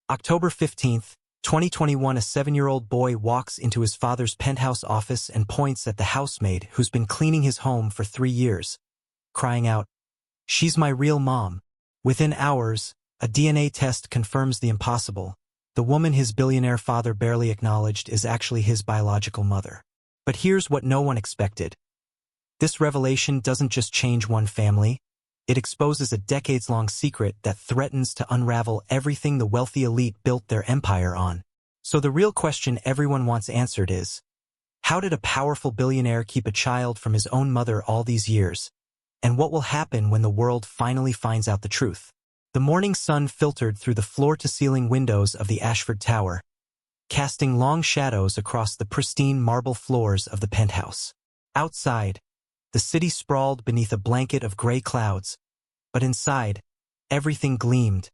October 15th, 2021. A 7-year-old boy walks into his father's penthouse office and points at the housemaid who's been cleaning his home for 3 years, crying out, "She's my real mom." Within hours, a DNA test confirms the impossible. The woman his billionaire father barely acknowledged is actually his biological mother. But here's what no one expected. This revelation doesn't just change one family. It exposes a decades-long secret that threatens to unravel everything the wealthy elite built their empire on. So the real question everyone wants answered is, how did a powerful billionaire keep a child from his own mother all these years? And what will happen when the world finally finds out the truth? The morning sun filtered through the floor-to-ceiling windows of the Ashford Tower, casting long shadows across the pristine marble floors of the penthouse. Outside, the city sprawled beneath a blanket of gray clouds, but inside, everything gleamed,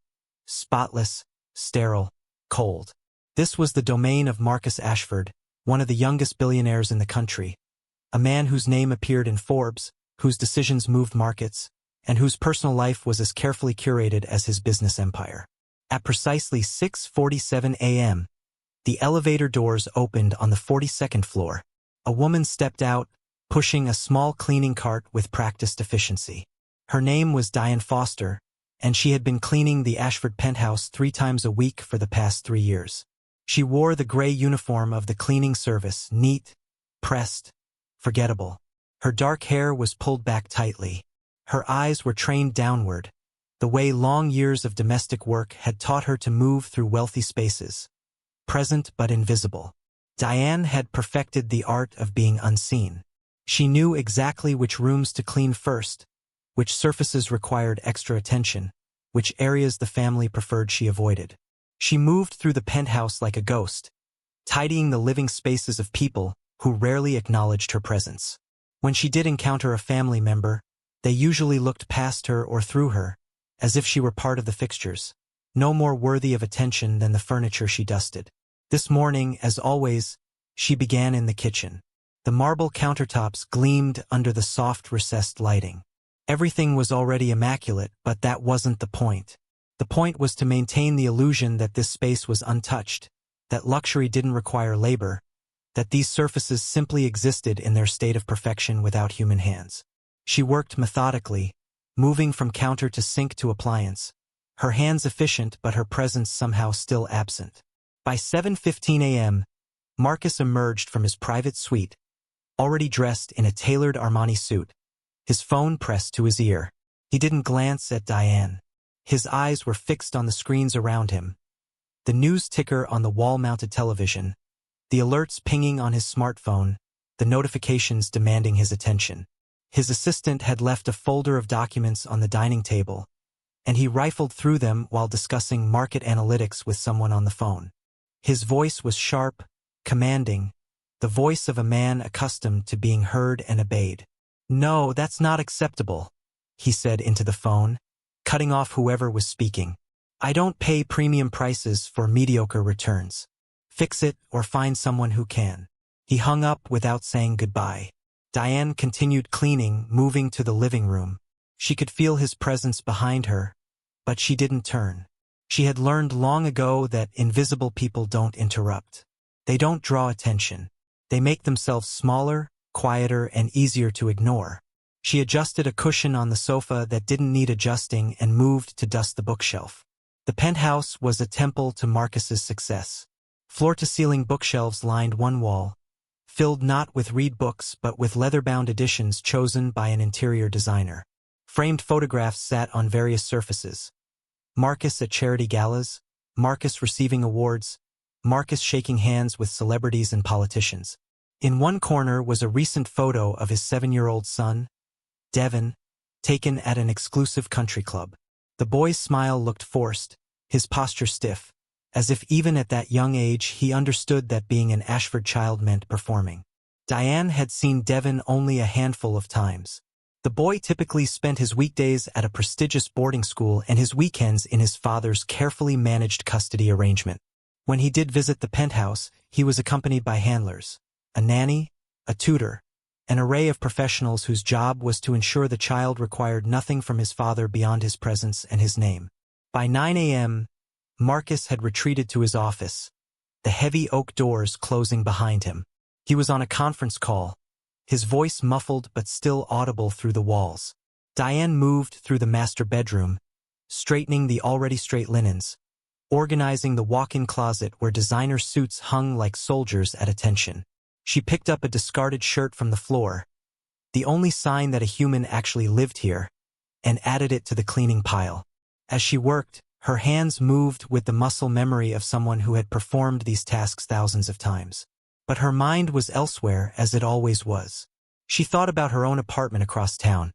spotless, sterile, cold. This was the domain of Marcus Ashford, one of the youngest billionaires in the country, a man whose name appeared in Forbes, whose decisions moved markets, and whose personal life was as carefully curated as his business empire. At precisely 6:47 a.m., the elevator doors opened on the 42nd floor. A woman stepped out, pushing a small cleaning cart with practiced efficiency. Her name was Diane Foster, and she had been cleaning the Ashford penthouse 3 times a week for the past 3 years. She wore the gray uniform of the cleaning service, neat, pressed, forgettable. Her dark hair was pulled back tightly. Her eyes were trained downward, the way long years of domestic work had taught her to move through wealthy spaces, present but invisible. Diane had perfected the art of being unseen. She knew exactly which rooms to clean first, which surfaces required extra attention, which areas the family preferred she avoided. She moved through the penthouse like a ghost, tidying the living spaces of people who rarely acknowledged her presence. When she did encounter a family member, they usually looked past her or through her, as if she were part of the fixtures, no more worthy of attention than the furniture she dusted. This morning, as always, she began in the kitchen. The marble countertops gleamed under the soft recessed lighting. Everything was already immaculate, but that wasn't the point. The point was to maintain the illusion that this space was untouched, that luxury didn't require labor, that these surfaces simply existed in their state of perfection without human hands. She worked methodically, moving from counter to sink to appliance, her hands efficient but her presence somehow still absent. By 7:15 a.m., Marcus emerged from his private suite, already dressed in a tailored Armani suit, his phone pressed to his ear. He didn't glance at Diane. His eyes were fixed on the screens around him, the news ticker on the wall-mounted television, the alerts pinging on his smartphone, the notifications demanding his attention. His assistant had left a folder of documents on the dining table, and he rifled through them while discussing market analytics with someone on the phone. His voice was sharp, commanding, the voice of a man accustomed to being heard and obeyed. "No, that's not acceptable," he said into the phone, cutting off whoever was speaking. "I don't pay premium prices for mediocre returns. Fix it or find someone who can." He hung up without saying goodbye. Diane continued cleaning, moving to the living room. She could feel his presence behind her, but she didn't turn. She had learned long ago that invisible people don't interrupt. They don't draw attention. They make themselves smaller, quieter, and easier to ignore. She adjusted a cushion on the sofa that didn't need adjusting and moved to dust the bookshelf. The penthouse was a temple to Marcus's success. Floor-to-ceiling bookshelves lined one wall, filled not with read books but with leather-bound editions chosen by an interior designer. Framed photographs sat on various surfaces. Marcus at charity galas, Marcus receiving awards, Marcus shaking hands with celebrities and politicians. In one corner was a recent photo of his 7-year-old son, Devin, taken at an exclusive country club. The boy's smile looked forced, his posture stiff, as if even at that young age he understood that being an Ashford child meant performing. Diane had seen Devin only a handful of times. The boy typically spent his weekdays at a prestigious boarding school and his weekends in his father's carefully managed custody arrangement. When he did visit the penthouse, he was accompanied by handlers, a nanny, a tutor, an array of professionals whose job was to ensure the child required nothing from his father beyond his presence and his name. By 9 a.m., Marcus had retreated to his office, the heavy oak doors closing behind him. He was on a conference call, his voice muffled but still audible through the walls. Diane moved through the master bedroom, straightening the already straight linens, organizing the walk-in closet where designer suits hung like soldiers at attention. She picked up a discarded shirt from the floor, the only sign that a human actually lived here, and added it to the cleaning pile. As she worked, her hands moved with the muscle memory of someone who had performed these tasks thousands of times. But her mind was elsewhere, as it always was. She thought about her own apartment across town,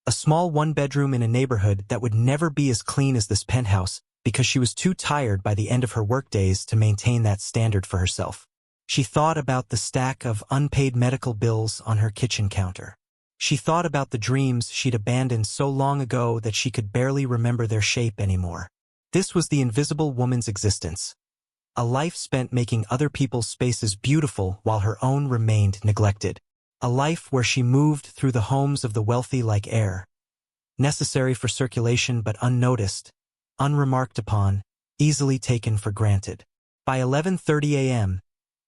a small one-bedroom in a neighborhood that would never be as clean as this penthouse because she was too tired by the end of her workdays to maintain that standard for herself. She thought about the stack of unpaid medical bills on her kitchen counter. She thought about the dreams she'd abandoned so long ago that she could barely remember their shape anymore. This was the invisible woman's existence. A life spent making other people's spaces beautiful while her own remained neglected. A life where she moved through the homes of the wealthy like air, necessary for circulation but unnoticed, unremarked upon, easily taken for granted. By 11:30 a.m.,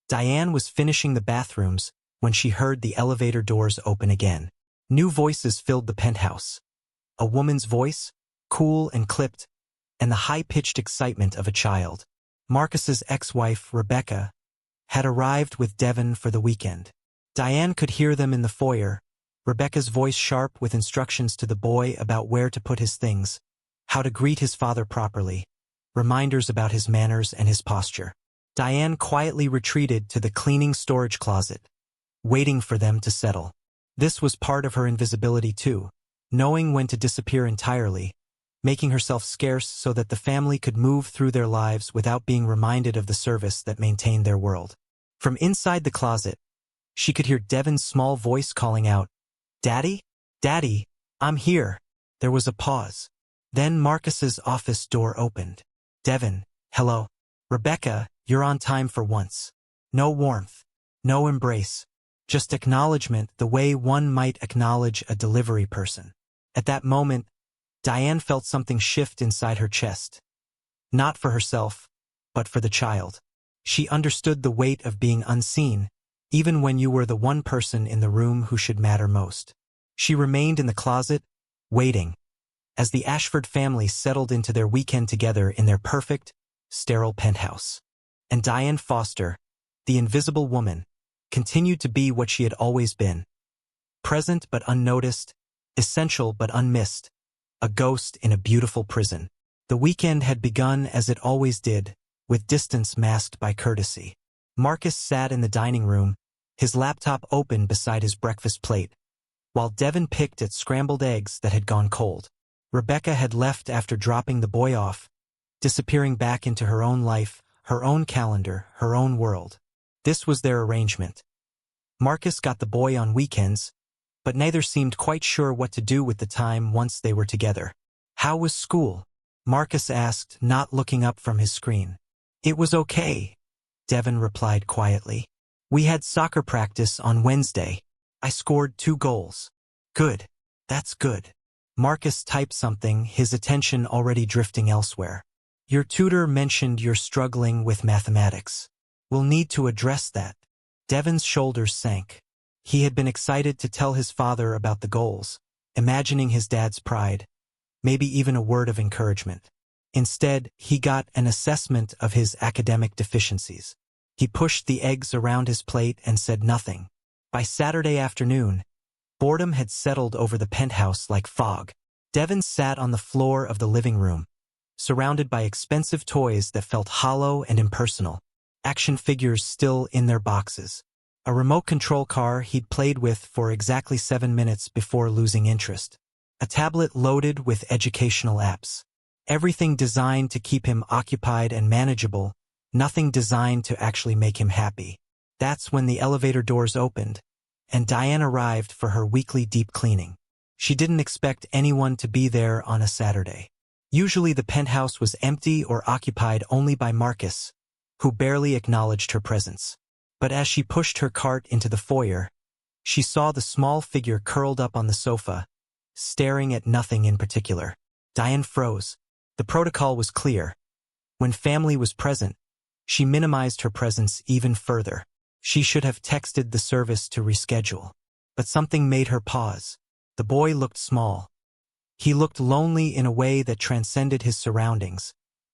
Diane was finishing the bathrooms when she heard the elevator doors open again. New voices filled the penthouse. A woman's voice, cool and clipped, and the high-pitched excitement of a child. Marcus's ex-wife, Rebecca, had arrived with Devon for the weekend. Diane could hear them in the foyer, Rebecca's voice sharp with instructions to the boy about where to put his things, how to greet his father properly, reminders about his manners and his posture. Diane quietly retreated to the cleaning storage closet, waiting for them to settle. This was part of her invisibility too, knowing when to disappear entirely, making herself scarce so that the family could move through their lives without being reminded of the service that maintained their world. From inside the closet, she could hear Devon's small voice calling out, "Daddy? Daddy, I'm here." There was a pause. Then Marcus's office door opened. "Devon, hello." "Rebecca, you're on time for once." No warmth, no embrace, just acknowledgement the way one might acknowledge a delivery person. At that moment, Diane felt something shift inside her chest. Not for herself, but for the child. She understood the weight of being unseen, even when you were the one person in the room who should matter most. She remained in the closet, waiting, as the Ashford family settled into their weekend together in their perfect, sterile penthouse. And Diane Foster, the invisible woman, continued to be what she had always been. Present but unnoticed, essential but unmissed, a ghost in a beautiful prison. The weekend had begun as it always did, with distance masked by courtesy. Marcus sat in the dining room, his laptop open beside his breakfast plate, while Devon picked at scrambled eggs that had gone cold. Rebecca had left after dropping the boy off, disappearing back into her own life, her own calendar, her own world. This was their arrangement. Marcus got the boy on weekends, but neither seemed quite sure what to do with the time once they were together. "How was school?" Marcus asked, not looking up from his screen. "It was okay," Devon replied quietly. "We had soccer practice on Wednesday. I scored 2 goals. "Good. That's good." Marcus typed something, his attention already drifting elsewhere. "Your tutor mentioned you're struggling with mathematics. We'll need to address that." Devon's shoulders sank. He had been excited to tell his father about the goals, imagining his dad's pride, maybe even a word of encouragement. Instead, he got an assessment of his academic deficiencies. He pushed the eggs around his plate and said nothing. By Saturday afternoon, boredom had settled over the penthouse like fog. Devon sat on the floor of the living room, surrounded by expensive toys that felt hollow and impersonal, action figures still in their boxes, a remote control car he'd played with for exactly 7 minutes before losing interest, a tablet loaded with educational apps. Everything designed to keep him occupied and manageable, nothing designed to actually make him happy. That's when the elevator doors opened, and Diane arrived for her weekly deep cleaning. She didn't expect anyone to be there on a Saturday. Usually the penthouse was empty or occupied only by Marcus, who barely acknowledged her presence. But as she pushed her cart into the foyer, she saw the small figure curled up on the sofa, staring at nothing in particular. Diane froze. The protocol was clear. When family was present, she minimized her presence even further. She should have texted the service to reschedule. But something made her pause. The boy looked small. He looked lonely in a way that transcended his surroundings,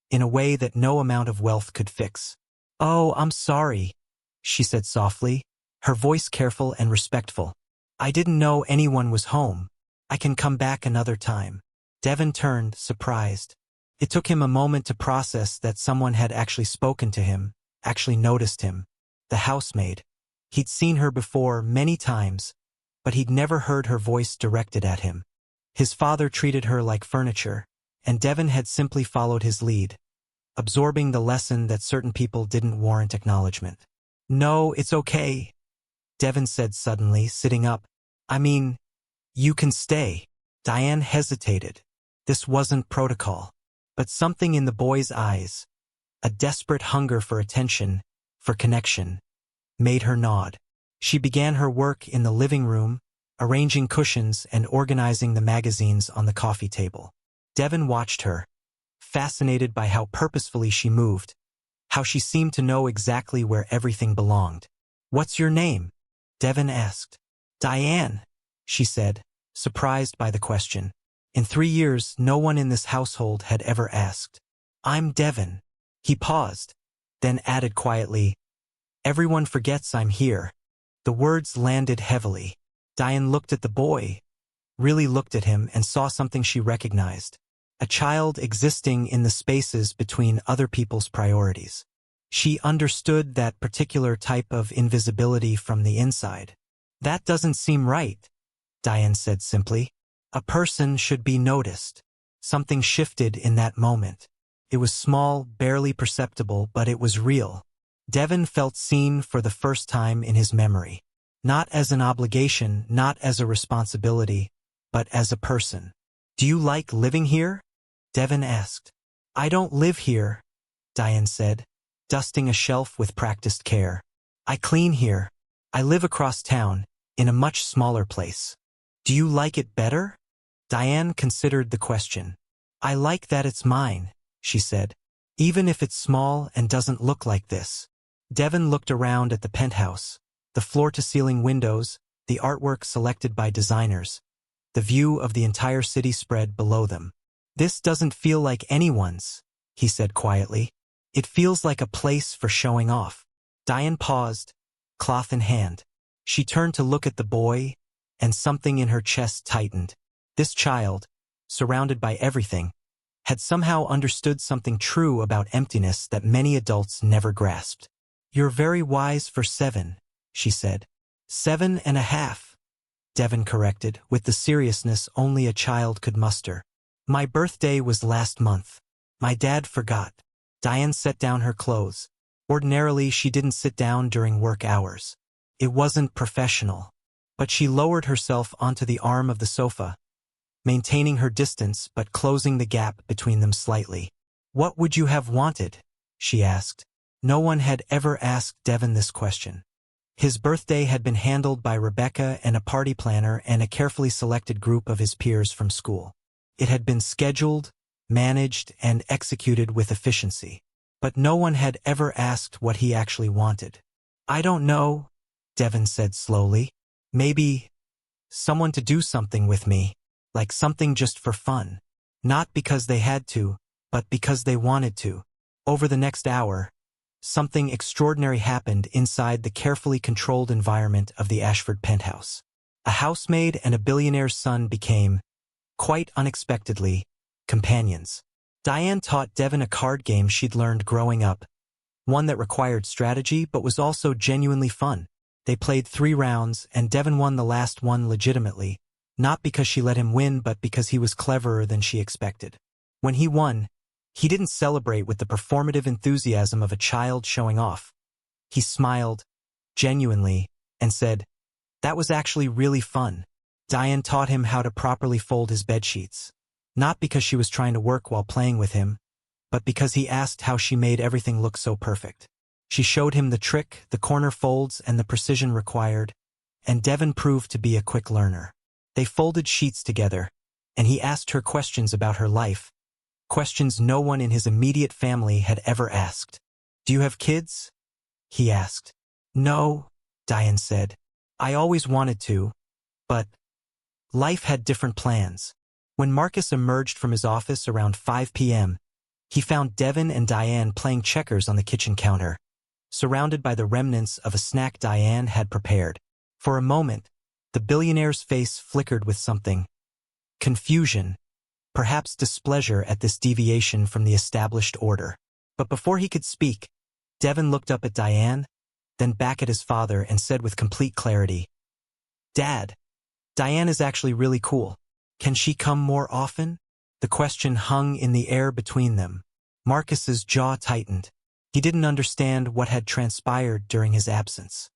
in a way that no amount of wealth could fix. "Oh, I'm sorry," she said softly, her voice careful and respectful. "I didn't know anyone was home. I can come back another time." Devin turned, surprised. It took him a moment to process that someone had actually spoken to him, actually noticed him. The housemaid. He'd seen her before many times, but he'd never heard her voice directed at him. His father treated her like furniture, and Devin had simply followed his lead, absorbing the lesson that certain people didn't warrant acknowledgement. "No, it's okay," Devin said suddenly, sitting up. "I mean, you can stay." Diane hesitated. This wasn't protocol. But something in the boy's eyes, a desperate hunger for attention, for connection, made her nod. She began her work in the living room, arranging cushions and organizing the magazines on the coffee table. Devin watched her, fascinated by how purposefully she moved, how she seemed to know exactly where everything belonged. "What's your name?" Devin asked. "Diane," she said, surprised by the question. In 3 years, no one in this household had ever asked. "I'm Devin." He paused, then added quietly, "Everyone forgets I'm here." The words landed heavily. Diane looked at the boy, really looked at him, and saw something she recognized. A child existing in the spaces between other people's priorities. She understood that particular type of invisibility from the inside. "That doesn't seem right," Diane said simply. "A person should be noticed." Something shifted in that moment. It was small, barely perceptible, but it was real. Devin felt seen for the first time in his memory. Not as an obligation, not as a responsibility, but as a person. "Do you like living here?" Devin asked. "I don't live here," Diane said, dusting a shelf with practiced care. "I clean here. I live across town, in a much smaller place." "Do you like it better?" Diane considered the question. "I like that it's mine," she said. "Even if it's small and doesn't look like this." Devin looked around at the penthouse, the floor-to-ceiling windows, the artwork selected by designers, the view of the entire city spread below them. "This doesn't feel like anyone's," he said quietly. "It feels like a place for showing off." Diane paused, cloth in hand. She turned to look at the boy, and something in her chest tightened. This child, surrounded by everything, had somehow understood something true about emptiness that many adults never grasped. "You're very wise for 7, she said. 7.5, Devin corrected, with the seriousness only a child could muster. "My birthday was last month. My dad forgot." Diane set down her clothes. Ordinarily, she didn't sit down during work hours. It wasn't professional. But she lowered herself onto the arm of the sofa, maintaining her distance but closing the gap between them slightly. "What would you have wanted?" she asked. No one had ever asked Devin this question. His birthday had been handled by Rebecca and a party planner and a carefully selected group of his peers from school. It had been scheduled, managed, and executed with efficiency. But no one had ever asked what he actually wanted. "I don't know," Devin said slowly. "Maybe someone to do something with me. Like something just for fun. Not because they had to, but because they wanted to." Over the next hour, something extraordinary happened inside the carefully controlled environment of the Ashford penthouse. A housemaid and a billionaire's son became, quite unexpectedly, companions. Diane taught Devin a card game she'd learned growing up, one that required strategy but was also genuinely fun. They played 3 rounds, and Devin won the last one legitimately, not because she let him win but because he was cleverer than she expected. When he won, he didn't celebrate with the performative enthusiasm of a child showing off. He smiled, genuinely, and said, "That was actually really fun." Diane taught him how to properly fold his bedsheets, not because she was trying to work while playing with him, but because he asked how she made everything look so perfect. She showed him the trick, the corner folds, and the precision required, and Devin proved to be a quick learner. They folded sheets together, and he asked her questions about her life, questions no one in his immediate family had ever asked. "Do you have kids?" he asked. "No," Diane said. "I always wanted to, but life had different plans." When Marcus emerged from his office around 5 p.m., he found Devin and Diane playing checkers on the kitchen counter, surrounded by the remnants of a snack Diane had prepared. For a moment, the billionaire's face flickered with something. Confusion, perhaps displeasure at this deviation from the established order. But before he could speak, Devin looked up at Diane, then back at his father and said with complete clarity, "Dad, Diane is actually really cool. Can she come more often?" The question hung in the air between them. Marcus's jaw tightened. He didn't understand what had transpired during his absence.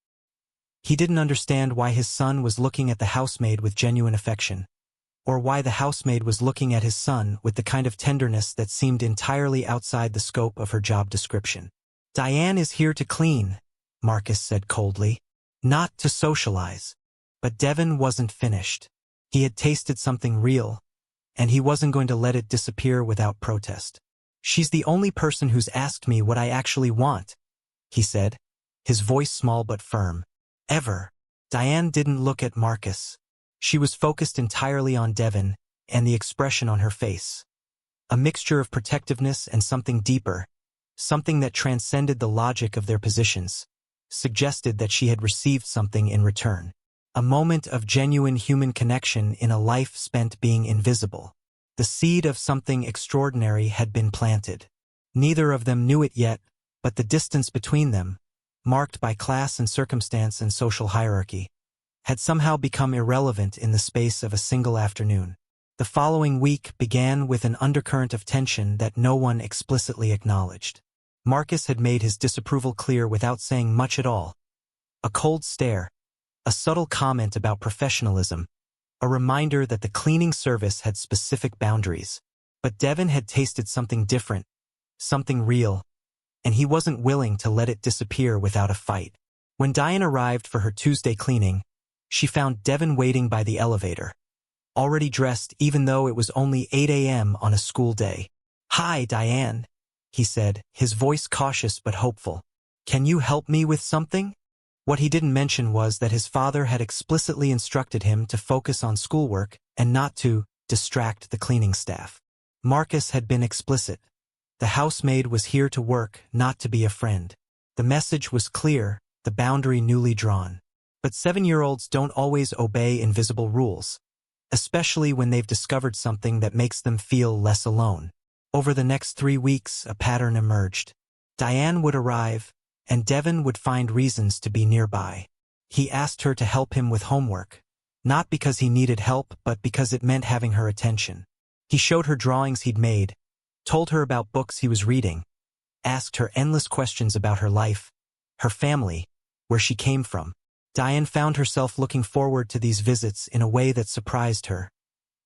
He didn't understand why his son was looking at the housemaid with genuine affection, or why the housemaid was looking at his son with the kind of tenderness that seemed entirely outside the scope of her job description. "Diane is here to clean," Marcus said coldly, "not to socialize." But Devin wasn't finished. He had tasted something real, and he wasn't going to let it disappear without protest. "She's the only person who's asked me what I actually want," he said, his voice small but firm. "Ever." Diane didn't look at Marcus. She was focused entirely on Devin and the expression on her face. A mixture of protectiveness and something deeper, something that transcended the logic of their positions, suggested that she had received something in return. A moment of genuine human connection in a life spent being invisible. The seed of something extraordinary had been planted. Neither of them knew it yet, but the distance between them, marked by class and circumstance and social hierarchy, had somehow become irrelevant in the space of a single afternoon. The following week began with an undercurrent of tension that no one explicitly acknowledged. Marcus had made his disapproval clear without saying much at all. A cold stare, a subtle comment about professionalism, a reminder that the cleaning service had specific boundaries. But Devin had tasted something different, something real, and he wasn't willing to let it disappear without a fight. When Diane arrived for her Tuesday cleaning, she found Devin waiting by the elevator, already dressed even though it was only 8 a.m. on a school day. "Hi, Diane," he said, his voice cautious but hopeful. "Can you help me with something?" What he didn't mention was that his father had explicitly instructed him to focus on schoolwork and not to distract the cleaning staff. Marcus had been explicit. The housemaid was here to work, not to be a friend. The message was clear, the boundary newly drawn. But 7-year-olds don't always obey invisible rules, especially when they've discovered something that makes them feel less alone. Over the next 3 weeks, a pattern emerged. Diane would arrive, and Devin would find reasons to be nearby. He asked her to help him with homework, not because he needed help but because it meant having her attention. He showed her drawings he'd made, told her about books he was reading, asked her endless questions about her life, her family, where she came from. Diane found herself looking forward to these visits in a way that surprised her,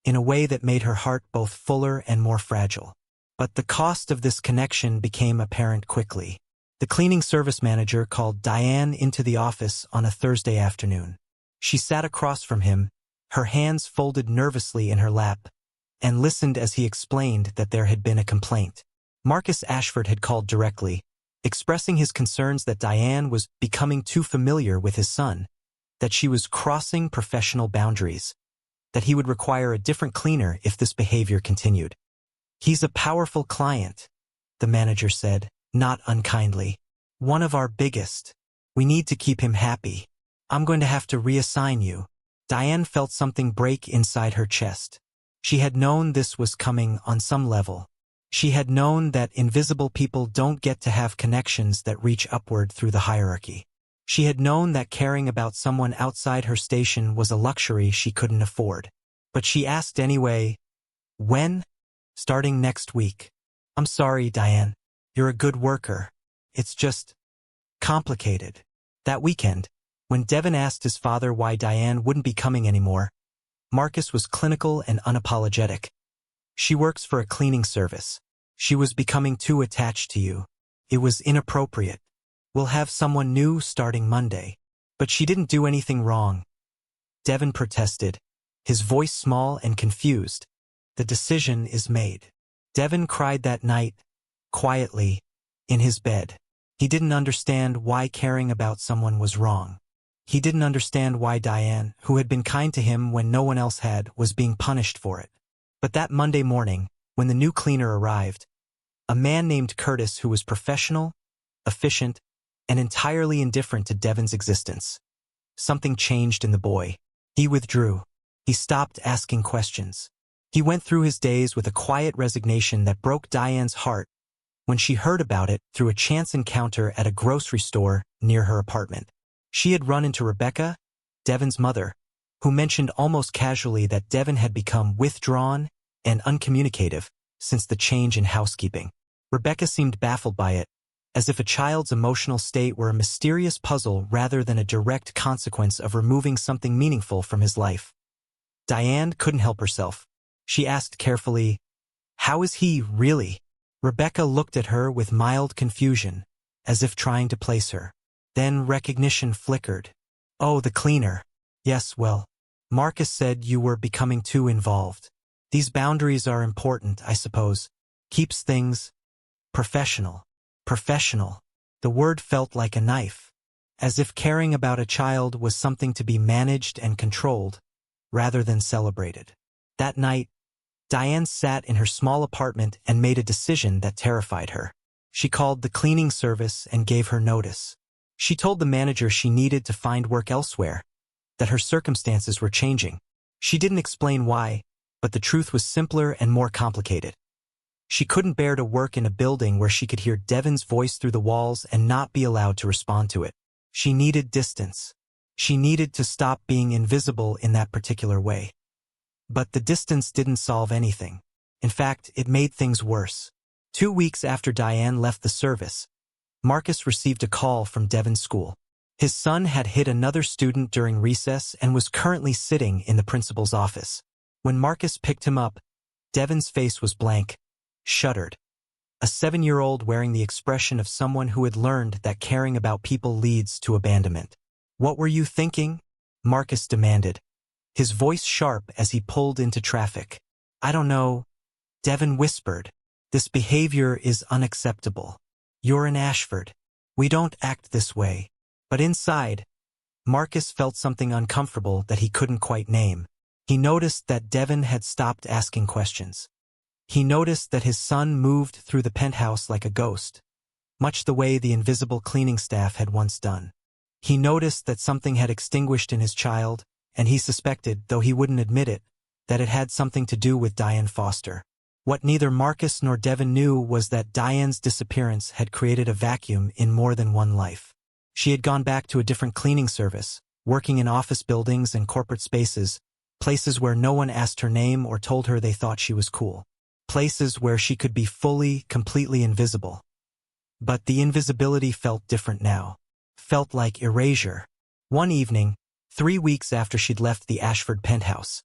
in a way that made her heart both fuller and more fragile. But the cost of this connection became apparent quickly. The cleaning service manager called Diane into the office on a Thursday afternoon. She sat across from him, her hands folded nervously in her lap, and listened as he explained that there had been a complaint. Marcus Ashford had called directly, expressing his concerns that Diane was becoming too familiar with his son, that she was crossing professional boundaries, that he would require a different cleaner if this behavior continued. "He's a powerful client," the manager said, not unkindly. "One of our biggest. We need to keep him happy. I'm going to have to reassign you." Diane felt something break inside her chest. She had known this was coming on some level. She had known that invisible people don't get to have connections that reach upward through the hierarchy. She had known that caring about someone outside her station was a luxury she couldn't afford. But she asked anyway, "When?" "Starting next week." "I'm sorry, Diane. You're a good worker. It's just complicated." That weekend, when Devin asked his father why Diane wouldn't be coming anymore, Marcus was clinical and unapologetic. "She works for a cleaning service. She was becoming too attached to you. It was inappropriate. We'll have someone new starting Monday." "But she didn't do anything wrong," Devin protested, his voice small and confused. "The decision is made." Devin cried that night, quietly, in his bed. He didn't understand why caring about someone was wrong. He didn't understand why Diane, who had been kind to him when no one else had, was being punished for it. But that Monday morning, when the new cleaner arrived, a man named Curtis who was professional, efficient, and entirely indifferent to Devin's existence. Something changed in the boy. He withdrew. He stopped asking questions. He went through his days with a quiet resignation that broke Diane's heart when she heard about it through a chance encounter at a grocery store near her apartment. She had run into Rebecca, Devin's mother, who mentioned almost casually that Devin had become withdrawn and uncommunicative since the change in housekeeping. Rebecca seemed baffled by it, as if a child's emotional state were a mysterious puzzle rather than a direct consequence of removing something meaningful from his life. Diane couldn't help herself. She asked carefully, "How is he, really?" Rebecca looked at her with mild confusion, as if trying to place her. Then recognition flickered. "Oh, the cleaner. Yes, well, Marcus said you were becoming too involved. These boundaries are important, I suppose. Keeps things professional." Professional. The word felt like a knife, as if caring about a child was something to be managed and controlled, rather than celebrated. That night, Diane sat in her small apartment and made a decision that terrified her. She called the cleaning service and gave her notice. She told the manager she needed to find work elsewhere, that her circumstances were changing. She didn't explain why, but the truth was simpler and more complicated. She couldn't bear to work in a building where she could hear Devin's voice through the walls and not be allowed to respond to it. She needed distance. She needed to stop being invisible in that particular way. But the distance didn't solve anything. In fact, it made things worse. 2 weeks after Diane left the service, Marcus received a call from Devin's school. His son had hit another student during recess and was currently sitting in the principal's office. When Marcus picked him up, Devin's face was blank, shuddered. A 7-year-old wearing the expression of someone who had learned that caring about people leads to abandonment. "What were you thinking?" Marcus demanded, his voice sharp as he pulled into traffic. "I don't know," Devin whispered. "This behavior is unacceptable. You're in Ashford. We don't act this way." But inside, Marcus felt something uncomfortable that he couldn't quite name. He noticed that Devin had stopped asking questions. He noticed that his son moved through the penthouse like a ghost, much the way the invisible cleaning staff had once done. He noticed that something had extinguished in his child, and he suspected, though he wouldn't admit it, that it had something to do with Diane Foster. What neither Marcus nor Devin knew was that Diane's disappearance had created a vacuum in more than one life. She had gone back to a different cleaning service, working in office buildings and corporate spaces, places where no one asked her name or told her they thought she was cool. Places where she could be fully, completely invisible. But the invisibility felt different now. Felt like erasure. One evening, 3 weeks after she'd left the Ashford penthouse,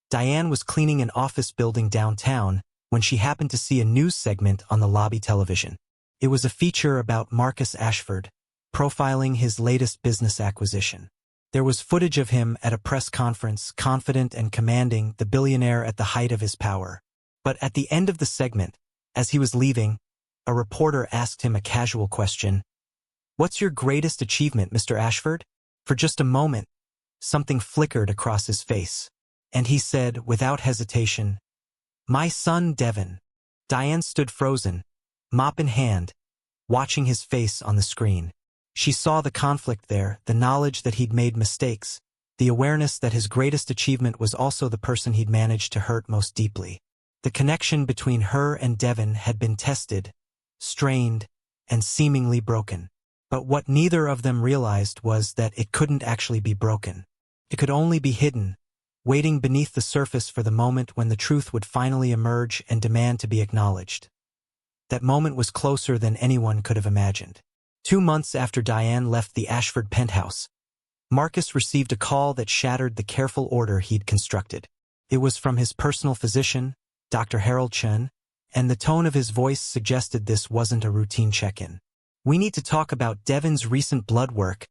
Diane was cleaning an office building downtown when she happened to see a news segment on the lobby television. It was a feature about Marcus Ashford, profiling his latest business acquisition. There was footage of him at a press conference, confident and commanding, the billionaire at the height of his power. But at the end of the segment, as he was leaving, a reporter asked him a casual question. "What's your greatest achievement, Mr. Ashford?" For just a moment, something flickered across his face, and he said, without hesitation, "My son, Devin." Diane stood frozen, mop in hand, watching his face on the screen. She saw the conflict there, the knowledge that he'd made mistakes, the awareness that his greatest achievement was also the person he'd managed to hurt most deeply. The connection between her and Devin had been tested, strained, and seemingly broken. But what neither of them realized was that it couldn't actually be broken. It could only be hidden, waiting beneath the surface for the moment when the truth would finally emerge and demand to be acknowledged. That moment was closer than anyone could have imagined. 2 months after Diane left the Ashford penthouse, Marcus received a call that shattered the careful order he'd constructed. It was from his personal physician, Dr. Harold Chen, and the tone of his voice suggested this wasn't a routine check-in. "We need to talk about Devin's recent blood work,"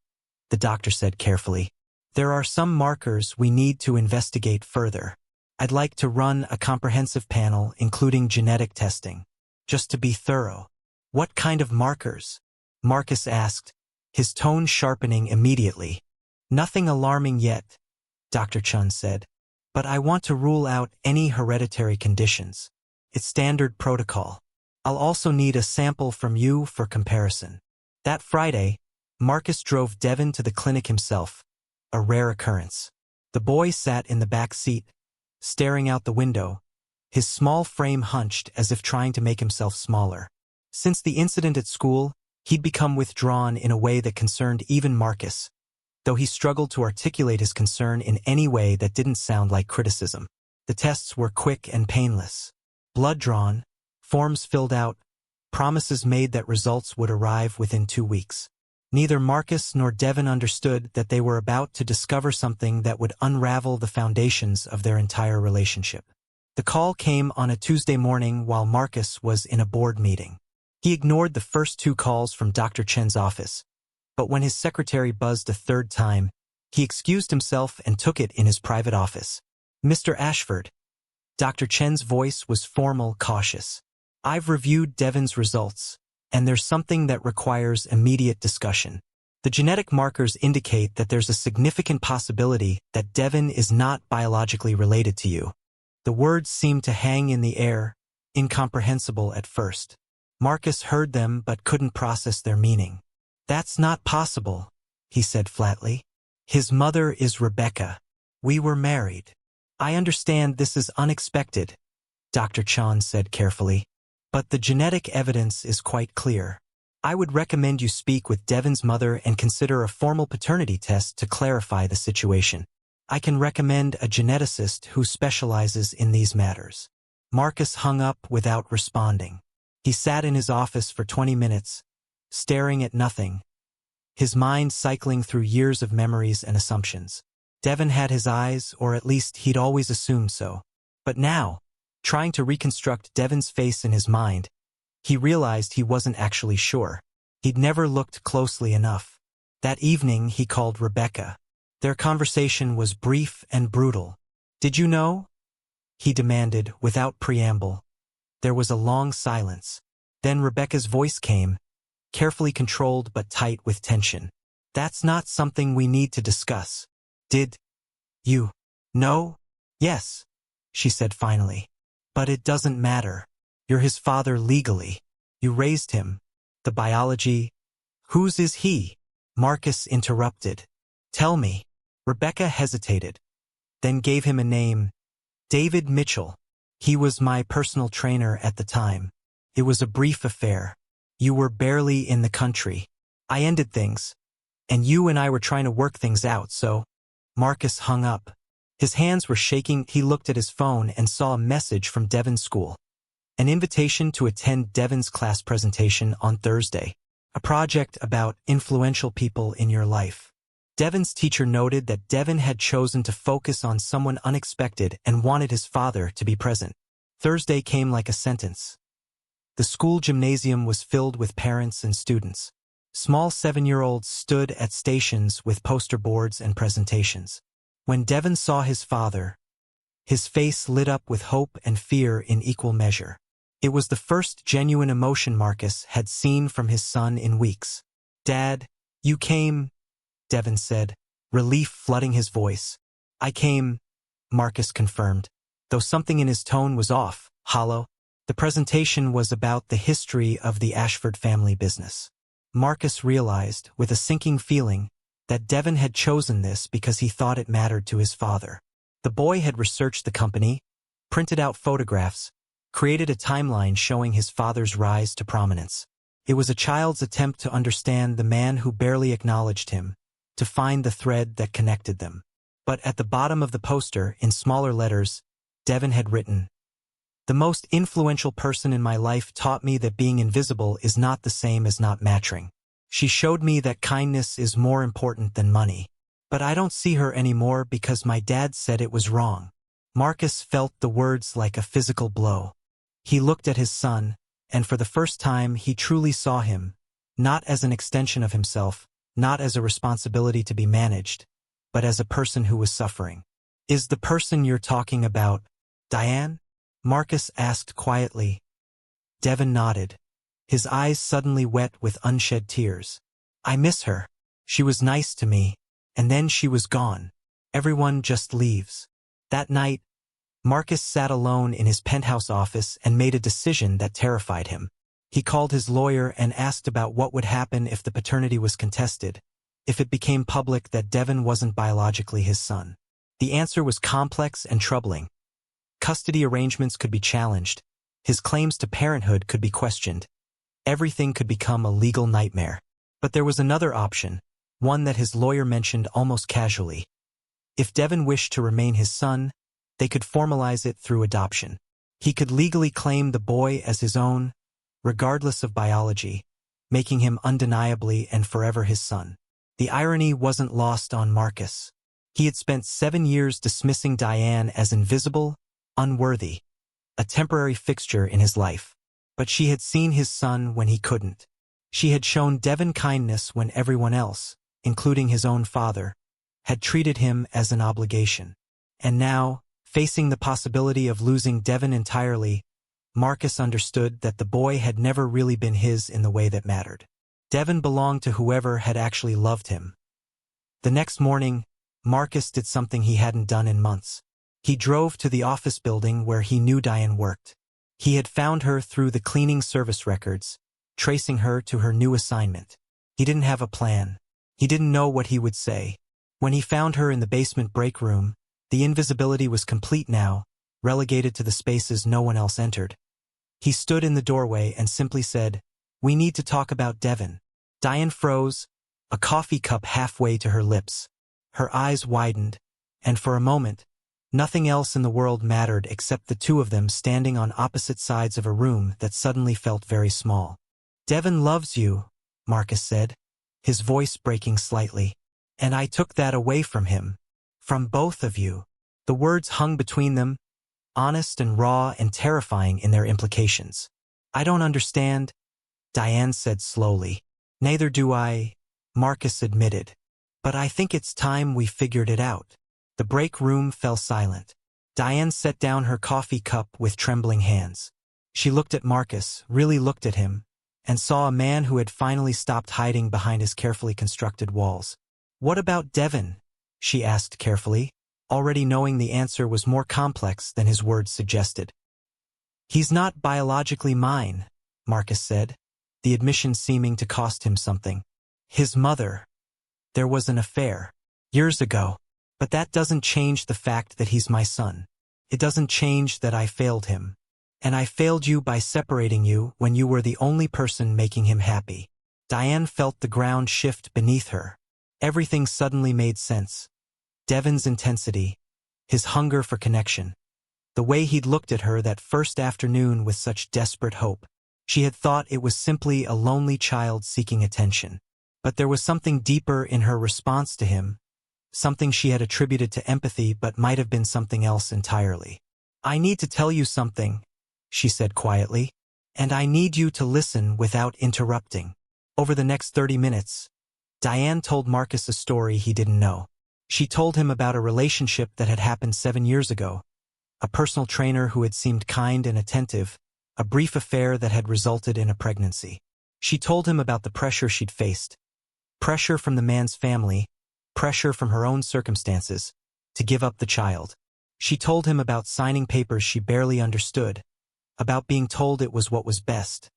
the doctor said carefully. "There are some markers we need to investigate further." I'd like to run a comprehensive panel including genetic testing, just to be thorough. What kind of markers? Marcus asked, his tone sharpening immediately. Nothing alarming yet, Dr. Chun said, but I want to rule out any hereditary conditions. It's standard protocol. I'll also need a sample from you for comparison. That Friday, Marcus drove Devin to the clinic himself, a rare occurrence. The boy sat in the back seat, staring out the window, his small frame hunched as if trying to make himself smaller. Since the incident at school, he'd become withdrawn in a way that concerned even Marcus, though he struggled to articulate his concern in any way that didn't sound like criticism. The tests were quick and painless. Blood drawn, forms filled out, promises made that results would arrive within 2 weeks. Neither Marcus nor Devin understood that they were about to discover something that would unravel the foundations of their entire relationship. The call came on a Tuesday morning while Marcus was in a board meeting. He ignored the first 2 calls from Dr. Chen's office, but when his secretary buzzed a 3rd time, he excused himself and took it in his private office. Mr. Ashford. Dr. Chen's voice was formal, cautious. I've reviewed Devin's results, and there's something that requires immediate discussion. The genetic markers indicate that there's a significant possibility that Devin is not biologically related to you. The words seemed to hang in the air, incomprehensible at first. Marcus heard them but couldn't process their meaning. That's not possible, he said flatly. His mother is Rebecca. We were married. I understand this is unexpected, Dr. Chan said carefully, but the genetic evidence is quite clear. I would recommend you speak with Devin's mother and consider a formal paternity test to clarify the situation. I can recommend a geneticist who specializes in these matters. Marcus hung up without responding. He sat in his office for 20 minutes, staring at nothing, his mind cycling through years of memories and assumptions. Devin had his eyes, or at least he'd always assumed so. But now, trying to reconstruct Devin's face in his mind, he realized he wasn't actually sure. He'd never looked closely enough. That evening he called Rebecca. Their conversation was brief and brutal. Did you know? He demanded, without preamble. There was a long silence. Then Rebecca's voice came, carefully controlled but tight with tension. That's not something we need to discuss. Did you know? Yes, she said finally. But it doesn't matter. You're his father legally. You raised him. The biology. Whose is he? Marcus interrupted. Tell me. Rebecca hesitated, then gave him a name. David Mitchell. He was my personal trainer at the time. It was a brief affair. You were barely in the country. I ended things, and you and I were trying to work things out, so... Marcus hung up. His hands were shaking. He looked at his phone and saw a message from Devin's school. An invitation to attend Devin's class presentation on Thursday. A project about influential people in your life. Devin's teacher noted that Devin had chosen to focus on someone unexpected and wanted his father to be present. Thursday came like a sentence. The school gymnasium was filled with parents and students. Small 7-year-olds stood at stations with poster boards and presentations. When Devin saw his father, his face lit up with hope and fear in equal measure. It was the first genuine emotion Marcus had seen from his son in weeks. Dad, you came, Devin said, relief flooding his voice. I came, Marcus confirmed, though something in his tone was off, hollow. The presentation was about the history of the Ashford family business. Marcus realized, with a sinking feeling, that Devin had chosen this because he thought it mattered to his father. The boy had researched the company, printed out photographs, created a timeline showing his father's rise to prominence. It was a child's attempt to understand the man who barely acknowledged him, to find the thread that connected them. But at the bottom of the poster, in smaller letters, Devin had written, "The most influential person in my life taught me that being invisible is not the same as not mattering. She showed me that kindness is more important than money. But I don't see her anymore because my dad said it was wrong." Marcus felt the words like a physical blow. He looked at his son, and for the first time he truly saw him, not as an extension of himself, not as a responsibility to be managed, but as a person who was suffering. "Is the person you're talking about Diane? Marcus asked quietly. Devon nodded, his eyes suddenly wet with unshed tears. I miss her. She was nice to me, and then she was gone. Everyone just leaves. That night, Marcus sat alone in his penthouse office and made a decision that terrified him. He called his lawyer and asked about what would happen if the paternity was contested, if it became public that Devon wasn't biologically his son. The answer was complex and troubling. Custody arrangements could be challenged. His claims to parenthood could be questioned. Everything could become a legal nightmare. But there was another option, one that his lawyer mentioned almost casually. If Devon wished to remain his son, they could formalize it through adoption. He could legally claim the boy as his own, regardless of biology, making him undeniably and forever his son. The irony wasn't lost on Marcus. He had spent 7 years dismissing Diane as invisible, unworthy, a temporary fixture in his life. But she had seen his son when he couldn't. She had shown Devon kindness when everyone else, including his own father, had treated him as an obligation. And now, facing the possibility of losing Devon entirely, Marcus understood that the boy had never really been his in the way that mattered. Devon belonged to whoever had actually loved him. The next morning, Marcus did something he hadn't done in months. He drove to the office building where he knew Diane worked. He had found her through the cleaning service records, tracing her to her new assignment. He didn't have a plan. He didn't know what he would say. When he found her in the basement break room, the invisibility was complete now, relegated to the spaces no one else entered. He stood in the doorway and simply said, "We need to talk about Devon." Diane froze, a coffee cup halfway to her lips. Her eyes widened, and for a moment, nothing else in the world mattered except the two of them standing on opposite sides of a room that suddenly felt very small. "Devon loves you," Marcus said, his voice breaking slightly. "And I took that away from him. From both of you." The words hung between them, honest and raw and terrifying in their implications. "I don't understand," Diane said slowly. "Neither do I," Marcus admitted. "But I think it's time we figured it out." The break room fell silent. Diane set down her coffee cup with trembling hands. She looked at Marcus, really looked at him, and saw a man who had finally stopped hiding behind his carefully constructed walls. "What about Devon?" she asked carefully, already knowing the answer was more complex than his words suggested. "He's not biologically mine," Marcus said, the admission seeming to cost him something. "His mother. There was an affair. Years ago. But that doesn't change the fact that he's my son. It doesn't change that I failed him. And I failed you by separating you when you were the only person making him happy." Diane felt the ground shift beneath her. Everything suddenly made sense. Devon's intensity, his hunger for connection, the way he'd looked at her that first afternoon with such desperate hope. She had thought it was simply a lonely child seeking attention. But there was something deeper in her response to him, something she had attributed to empathy but might have been something else entirely. "I need to tell you something," she said quietly, "and I need you to listen without interrupting." Over the next 30 minutes, Diane told Marcus a story he didn't know. She told him about a relationship that had happened 7 years ago, a personal trainer who had seemed kind and attentive, a brief affair that had resulted in a pregnancy. She told him about the pressure she'd faced, pressure from the man's family, pressure from her own circumstances, to give up the child. She told him about signing papers she barely understood, about being told it was what was best,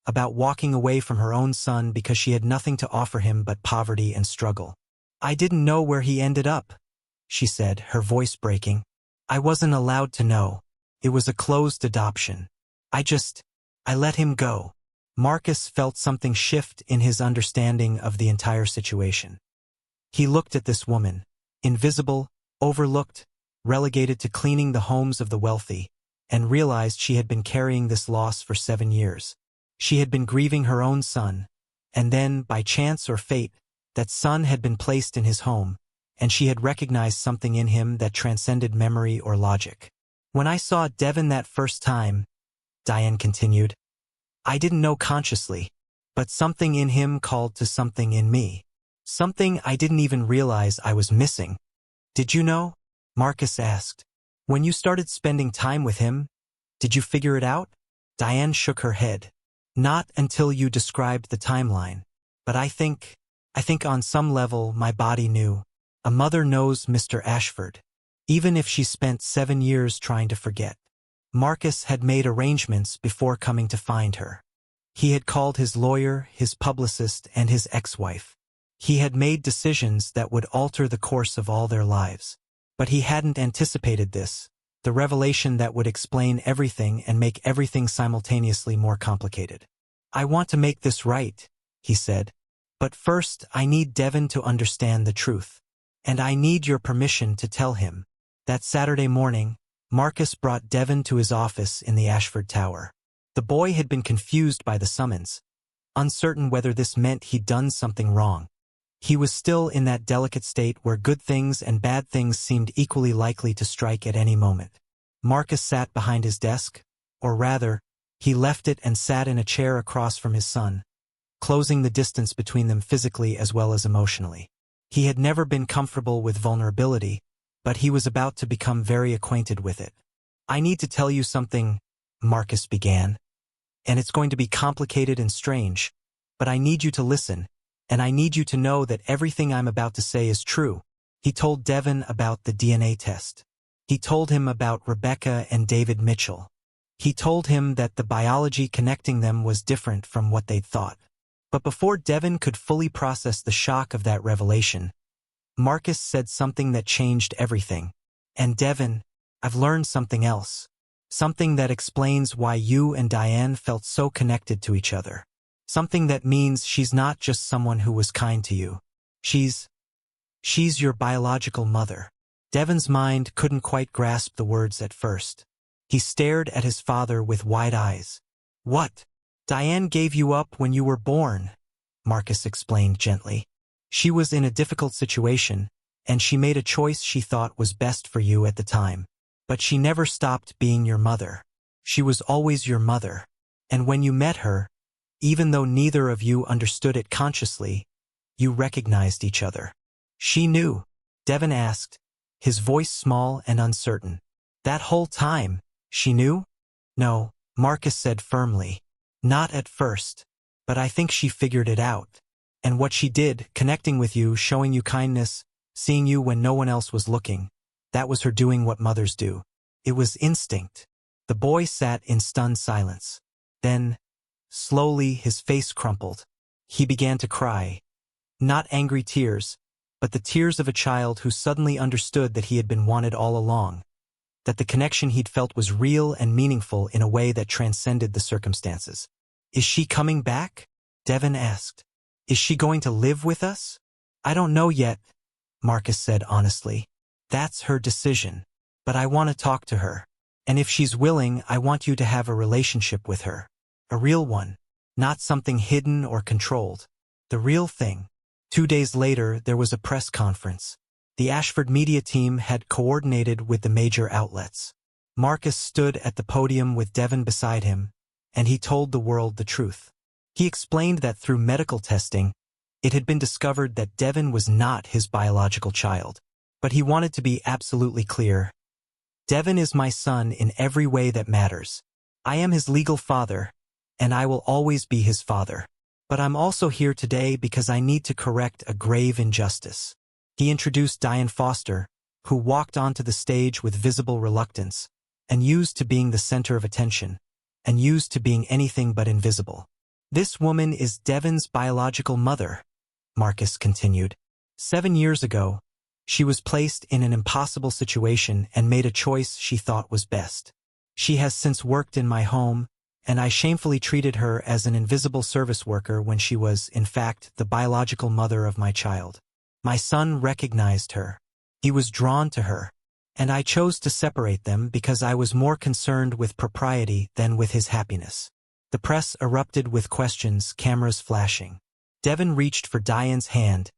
about walking away from her own son because she had nothing to offer him but poverty and struggle. "I didn't know where he ended up," she said, her voice breaking. "I wasn't allowed to know. It was a closed adoption. I let him go." Marcus felt something shift in his understanding of the entire situation. He looked at this woman, invisible, overlooked, relegated to cleaning the homes of the wealthy, and realized she had been carrying this loss for 7 years. She had been grieving her own son, and then, by chance or fate, that son had been placed in his home, and she had recognized something in him that transcended memory or logic. "When I saw Devon that first time," Diane continued, "I didn't know consciously, but something in him called to something in me. Something I didn't even realize I was missing." "Did you know?" Marcus asked. When you started spending time with him, did you figure it out? Diane shook her head. Not until you described the timeline. But I think on some level my body knew. A mother knows Mr. Ashford, even if she spent 7 years trying to forget. Marcus had made arrangements before coming to find her. He had called his lawyer, his publicist, and his ex-wife. He had made decisions that would alter the course of all their lives. But he hadn't anticipated this, the revelation that would explain everything and make everything simultaneously more complicated. I want to make this right, he said. But first I need Devon to understand the truth. And I need your permission to tell him. That Saturday morning, Marcus brought Devon to his office in the Ashford Tower. The boy had been confused by the summons, uncertain whether this meant he'd done something wrong. He was still in that delicate state where good things and bad things seemed equally likely to strike at any moment. Marcus sat behind his desk, or rather, he left it and sat in a chair across from his son, closing the distance between them physically as well as emotionally. He had never been comfortable with vulnerability, but he was about to become very acquainted with it. I need to tell you something, Marcus began. And it's going to be complicated and strange, but I need you to listen, and I need you to know that everything I'm about to say is true. He told Devon about the DNA test. He told him about Rebecca and David Mitchell. He told him that the biology connecting them was different from what they'd thought. But before Devon could fully process the shock of that revelation, Marcus said something that changed everything. And Devon, I've learned something else. Something that explains why you and Diane felt so connected to each other. Something that means she's not just someone who was kind to you. She's your biological mother. Devon's mind couldn't quite grasp the words at first. He stared at his father with wide eyes. What? Diane gave you up when you were born, Marcus explained gently. She was in a difficult situation, and she made a choice she thought was best for you at the time. But she never stopped being your mother. She was always your mother. And when you met her, even though neither of you understood it consciously, you recognized each other. She knew, Devon asked, his voice small and uncertain. That whole time, she knew? No, Marcus said firmly. Not at first. But I think she figured it out. And what she did, connecting with you, showing you kindness, seeing you when no one else was looking, that was her doing what mothers do. It was instinct. The boy sat in stunned silence. Then, slowly, his face crumpled. He began to cry. Not angry tears, but the tears of a child who suddenly understood that he had been wanted all along, that the connection he'd felt was real and meaningful in a way that transcended the circumstances. Is she coming back? Devon asked. Is she going to live with us? I don't know yet, Marcus said honestly. That's her decision. But I want to talk to her. And if she's willing, I want you to have a relationship with her. A real one. Not something hidden or controlled. The real thing. 2 days later, there was a press conference. The Ashford media team had coordinated with the major outlets. Marcus stood at the podium with Devon beside him, and he told the world the truth. He explained that through medical testing, it had been discovered that Devon was not his biological child. But he wanted to be absolutely clear. Devon is my son in every way that matters. I am his legal father, and I will always be his father. But I'm also here today because I need to correct a grave injustice. He introduced Diane Foster, who walked onto the stage with visible reluctance, and used to being the center of attention, and used to being anything but invisible. This woman is Devon's biological mother, Marcus continued. 7 years ago, she was placed in an impossible situation and made a choice she thought was best. She has since worked in my home, and I shamefully treated her as an invisible service worker when she was, in fact, the biological mother of my child. My son recognized her. He was drawn to her, and I chose to separate them because I was more concerned with propriety than with his happiness. The press erupted with questions, cameras flashing. Devon reached for Diane's hand,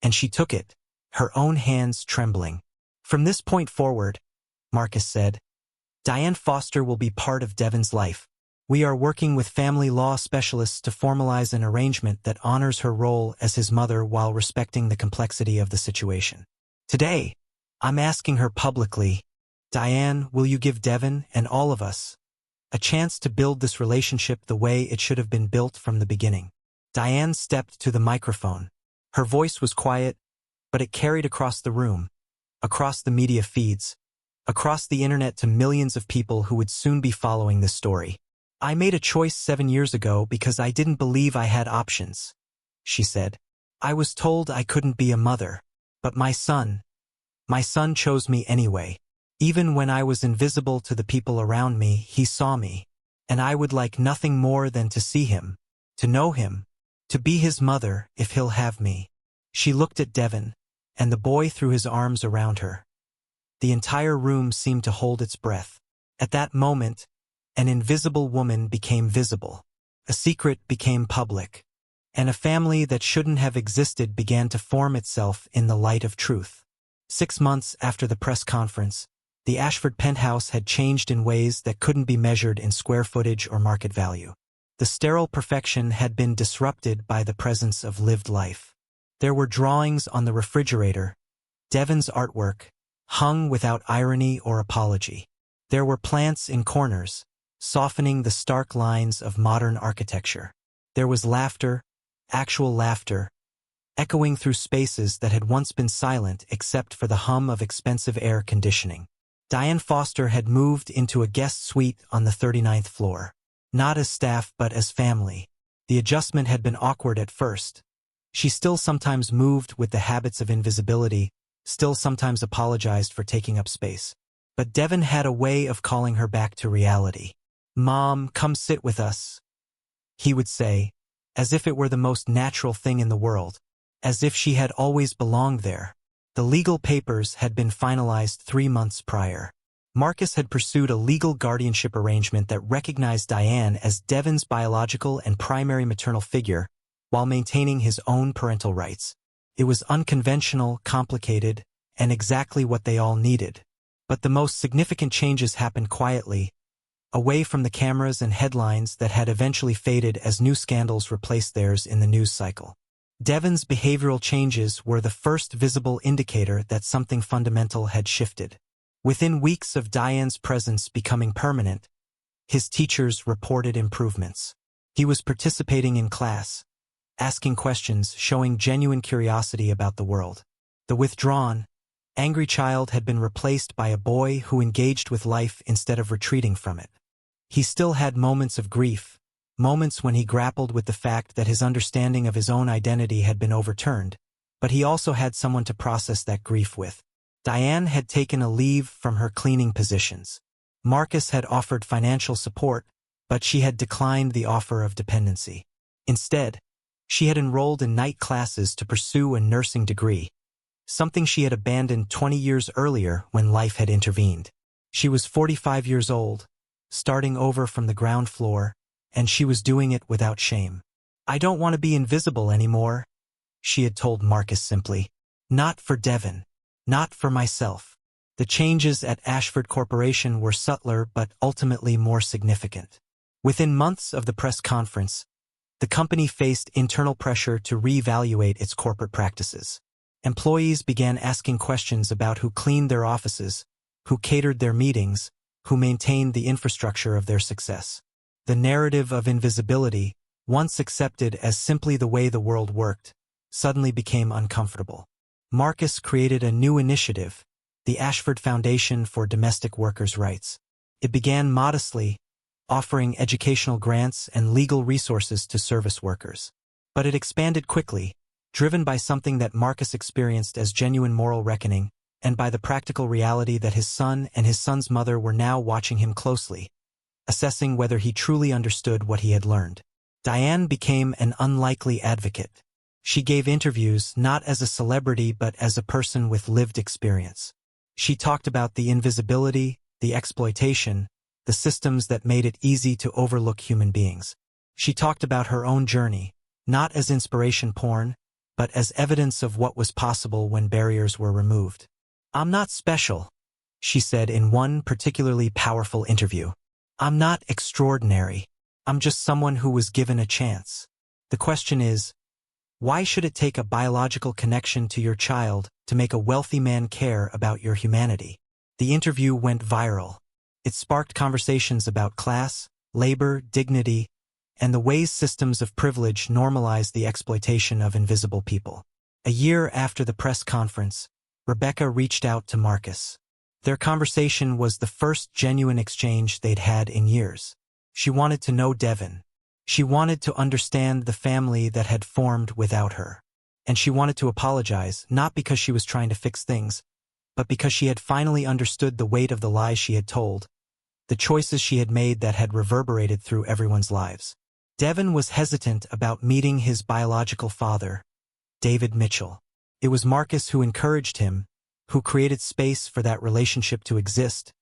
and she took it, her own hands trembling. From this point forward, Marcus said, Diane Foster will be part of Devon's life. We are working with family law specialists to formalize an arrangement that honors her role as his mother while respecting the complexity of the situation. Today, I'm asking her publicly, Diane, will you give Devin, and all of us, a chance to build this relationship the way it should have been built from the beginning? Diane stepped to the microphone. Her voice was quiet, but it carried across the room, across the media feeds, across the internet to millions of people who would soon be following this story. I made a choice 7 years ago because I didn't believe I had options, she said. I was told I couldn't be a mother. But my son chose me anyway. Even when I was invisible to the people around me, he saw me. And I would like nothing more than to see him, to know him, to be his mother if he'll have me. She looked at Devin, and the boy threw his arms around her. The entire room seemed to hold its breath. At that moment, an invisible woman became visible. A secret became public. And a family that shouldn't have existed began to form itself in the light of truth. 6 months after the press conference, the Ashford penthouse had changed in ways that couldn't be measured in square footage or market value. The sterile perfection had been disrupted by the presence of lived life. There were drawings on the refrigerator, Devin's artwork, hung without irony or apology. There were plants in corners, softening the stark lines of modern architecture. There was laughter, actual laughter, echoing through spaces that had once been silent except for the hum of expensive air conditioning. Diane Foster had moved into a guest suite on the 39th floor. Not as staff but as family. The adjustment had been awkward at first. She still sometimes moved with the habits of invisibility, still sometimes apologized for taking up space. But Devin had a way of calling her back to reality. "Mom, come sit with us," he would say, as if it were the most natural thing in the world, as if she had always belonged there. The legal papers had been finalized 3 months prior. Marcus had pursued a legal guardianship arrangement that recognized Diane as Devin's biological and primary maternal figure, while maintaining his own parental rights. It was unconventional, complicated, and exactly what they all needed. But the most significant changes happened quietly, away from the cameras and headlines that had eventually faded as new scandals replaced theirs in the news cycle. Devin's behavioral changes were the first visible indicator that something fundamental had shifted. Within weeks of Diane's presence becoming permanent, his teachers reported improvements. He was participating in class, asking questions, showing genuine curiosity about the world. The withdrawn, angry child had been replaced by a boy who engaged with life instead of retreating from it. He still had moments of grief, moments when he grappled with the fact that his understanding of his own identity had been overturned, but he also had someone to process that grief with. Diane had taken a leave from her cleaning positions. Marcus had offered financial support, but she had declined the offer of dependency. Instead, she had enrolled in night classes to pursue a nursing degree, something she had abandoned 20 years earlier when life had intervened. She was 45 years old, starting over from the ground floor, and she was doing it without shame. "I don't want to be invisible anymore," she had told Marcus simply. "Not for Devin. Not for myself." The changes at Ashford Corporation were subtler but ultimately more significant. Within months of the press conference, the company faced internal pressure to reevaluate its corporate practices. Employees began asking questions about who cleaned their offices, who catered their meetings, who maintained the infrastructure of their success. The narrative of invisibility, once accepted as simply the way the world worked, suddenly became uncomfortable. Marcus created a new initiative, the Ashford Foundation for Domestic Workers' Rights. It began modestly, offering educational grants and legal resources to service workers. But it expanded quickly, driven by something that Marcus experienced as genuine moral reckoning, and by the practical reality that his son and his son's mother were now watching him closely, assessing whether he truly understood what he had learned. Diane became an unlikely advocate. She gave interviews not as a celebrity but as a person with lived experience. She talked about the invisibility, the exploitation, the systems that made it easy to overlook human beings. She talked about her own journey, not as inspiration porn, but as evidence of what was possible when barriers were removed. "I'm not special," she said in one particularly powerful interview. "I'm not extraordinary. I'm just someone who was given a chance. The question is, why should it take a biological connection to your child to make a wealthy man care about your humanity?" The interview went viral. It sparked conversations about class, labor, dignity, and the ways systems of privilege normalize the exploitation of invisible people. A year after the press conference, Rebecca reached out to Marcus. Their conversation was the first genuine exchange they'd had in years. She wanted to know Devin. She wanted to understand the family that had formed without her. And she wanted to apologize, not because she was trying to fix things, but because she had finally understood the weight of the lies she had told, the choices she had made that had reverberated through everyone's lives. Devin was hesitant about meeting his biological father, David Mitchell. It was Marcus who encouraged him, who created space for that relationship to exist,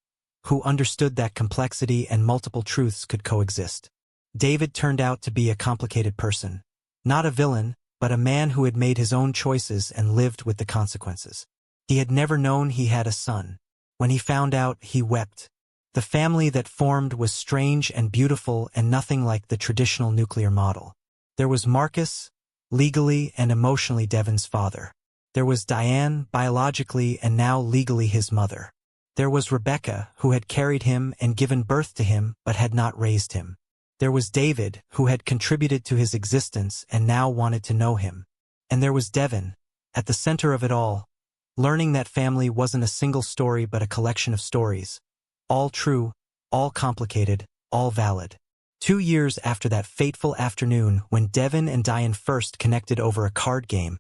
who understood that complexity and multiple truths could coexist. David turned out to be a complicated person. Not a villain, but a man who had made his own choices and lived with the consequences. He had never known he had a son. When he found out, he wept. The family that formed was strange and beautiful and nothing like the traditional nuclear model. There was Marcus, legally and emotionally Devin's father. There was Diane, biologically and now legally his mother. There was Rebecca, who had carried him and given birth to him but had not raised him. There was David, who had contributed to his existence and now wanted to know him. And there was Devin, at the center of it all, learning that family wasn't a single story but a collection of stories. All true, all complicated, all valid. 2 years after that fateful afternoon when Devin and Diane first connected over a card game,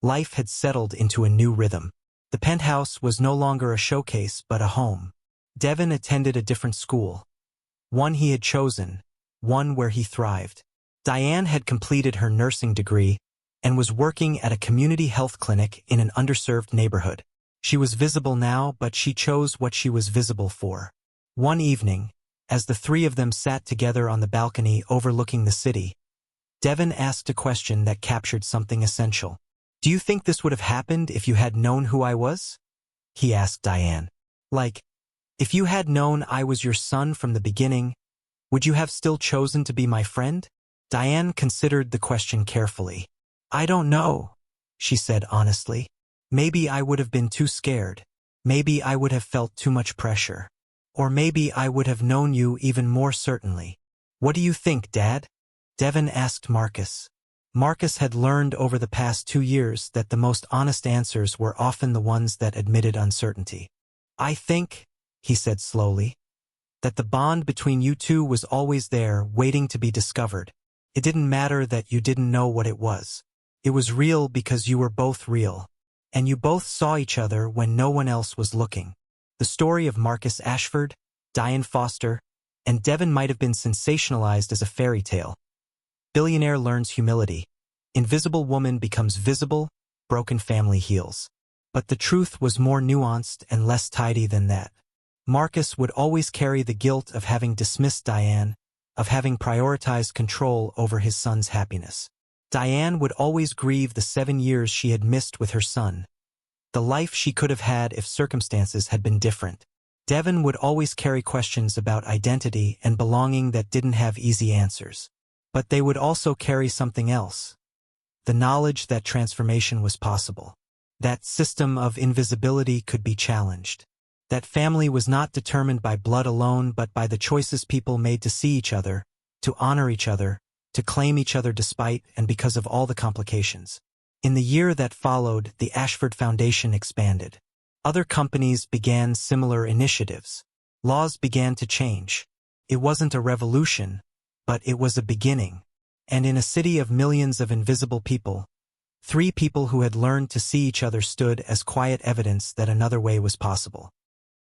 life had settled into a new rhythm. The penthouse was no longer a showcase but a home. Devin attended a different school. One he had chosen, one where he thrived. Diane had completed her nursing degree and was working at a community health clinic in an underserved neighborhood. She was visible now, but she chose what she was visible for. One evening, as the three of them sat together on the balcony overlooking the city, Devin asked a question that captured something essential. "Do you think this would have happened if you had known who I was?" he asked Diane. "Like, if you had known I was your son from the beginning, would you have still chosen to be my friend?" Diane considered the question carefully. "I don't know," she said honestly. "Maybe I would have been too scared. Maybe I would have felt too much pressure. Or maybe I would have known you even more certainly." "What do you think, Dad?" Devin asked Marcus. Marcus had learned over the past 2 years that the most honest answers were often the ones that admitted uncertainty. "I think," he said slowly, "that the bond between you two was always there, waiting to be discovered. It didn't matter that you didn't know what it was. It was real because you were both real. And you both saw each other when no one else was looking." The story of Marcus Ashford, Diane Foster, and Devin might have been sensationalized as a fairy tale. Billionaire learns humility. Invisible woman becomes visible, broken family heals. But the truth was more nuanced and less tidy than that. Marcus would always carry the guilt of having dismissed Diane, of having prioritized control over his son's happiness. Diane would always grieve the 7 years she had missed with her son, the life she could have had if circumstances had been different. Devin would always carry questions about identity and belonging that didn't have easy answers. But they would also carry something else. The knowledge that transformation was possible. That system of invisibility could be challenged. That family was not determined by blood alone but by the choices people made to see each other, to honor each other, to claim each other despite and because of all the complications. In the year that followed, the Ashford Foundation expanded. Other companies began similar initiatives. Laws began to change. It wasn't a revolution, but it was a beginning. And in a city of millions of invisible people, 3 people who had learned to see each other stood as quiet evidence that another way was possible.